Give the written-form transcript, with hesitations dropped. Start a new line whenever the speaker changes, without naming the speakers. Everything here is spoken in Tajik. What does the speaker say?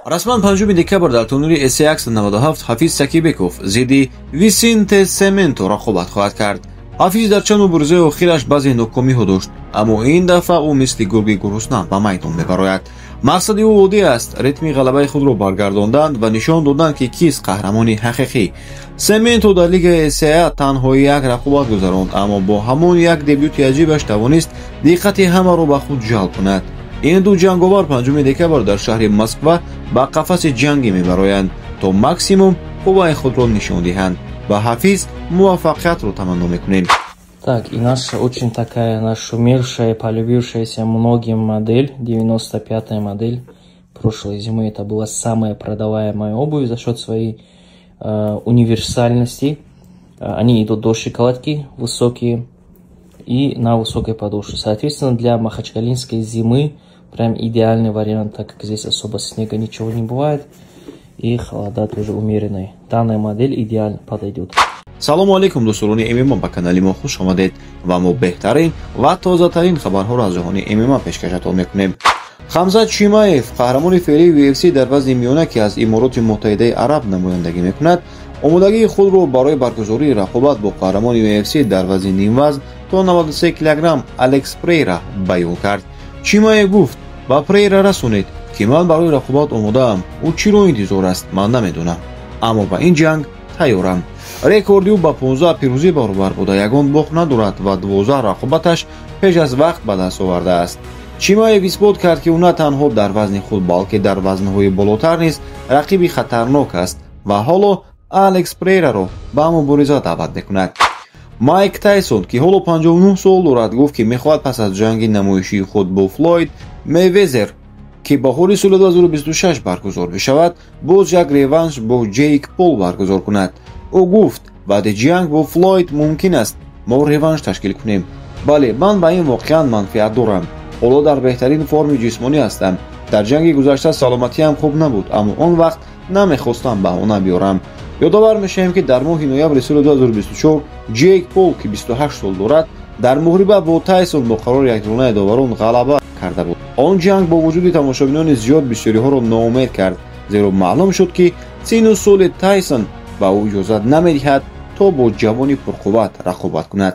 расман 5 декабр дар турнири SAX 97 Ҳафиз Сакибеков зидди Висенте Сементо рақобат хоҳад кард. ҳафиз дар чанду бурзаи охираш баъзе нокомиҳо дошт, аммо ин дафъа ӯ мисли гурги гурусна ба майдон мебарояд. мақсади ӯ оддӣ аст: ритми ғалабаи худро баргардондан ва нишон додан ки кист қаҳрамони ҳақиқӣ. Сементо дар лигаи SAA танҳо як рақобат гузаронд, аммо бо ҳамон як дебюти аҷибаш тавонист диққати ҳамаро ба худ ҷалб кунад. ин ду ҷанговар 5 декабр дар шаҳри Москва ба қафаси ҷангӣ мебароянд, то максимум қувваи худро нишон диҳанд. Ба Ҳафиз муваффақиятро таманно мекунем.
Так, и наша очень такая нашумевшая, полюбившаяся многим модель, 95-я модель. Прошлой зимой это была самая продаваемая обувь за счет своей универсальности. Они идут до щиколотки высокие и на высокой подошве. Соответственно, для махачкалинской зимы прям идеальный вариант, так как здесь особо снега ничего не бывает и холода тоже умеренные. Данная модель идеально подойдет.
салому алейкум дӯстони MMA, ба канали мо хуш омадед ва мо беҳтарин ва тозатарин хабарҳоро аз ҷаҳони MMA пешкашатон мекунем. Хамзат Чимаев, қаҳрамони феълии UFC дар вазни миёна ки аз Имороти Муттаҳидаи Араб намояндагӣ мекунад, омодагии худро барои баргузории рақобат бо қаҳрамони UFC дар вазни нимвазн то 93 кг Алекс Прейра баён кард. Чимаев гуфт: ба Прейра расонед ки ман барои рақобат омодаам. ӯ чиро интизор аст, ман намедонам, аммо ба ин ҷанг тайёрам. рекорди ӯ ба 15 пирӯзӣ баробар буда ягон бох надорад ва 12 рақобаташ пеш аз вақт ба даст овардааст. Чимаев исбот кард ки ӯ на танҳо дар вазни худ, балки дар вазнҳои болотар низ рақиби хатарнок аст ва ҳоло Алекс Прейраро ба мубориза даъват мекунад. Майк Тайсон, ки ҳоло 59 сол дорад, гуфт ки мехоҳад пас аз ҷанги намоишии худ бо Флойд Мейвезер, ки баҳори соли 2026 баргузор мешавад, боз як реванш бо Ҷейк Пол баргузор кунад. ӯ гуфт: баъди ҷанг бо Флойд мумкин аст мо реванш ташкил кунем. бале, ман ба ин воқеан манфиат дорам. ҳоло дар беҳтарин форми ҷисмонӣ ҳастам. дар ҷанги гузашта саломатиам хуб набуд, аммо он вақт намехостам баҳона биёрам. ёдовар мешавем ки дар моҳи ноябри соли 2024 Ҷейк Пол, ки 28 сол дорад, дар муҳриба бо Тайсон бо қарори якрӯнаи доварон ғалаба карда буд. он ҷанг бо вуҷуди тамошобинони зиёд бисёриҳоро ноумед кард, зеро маълум шуд ки сину соли Тайсон ба ӯ иҷозат намедиҳад то бо ҷавони пурқувват рақобат кунад.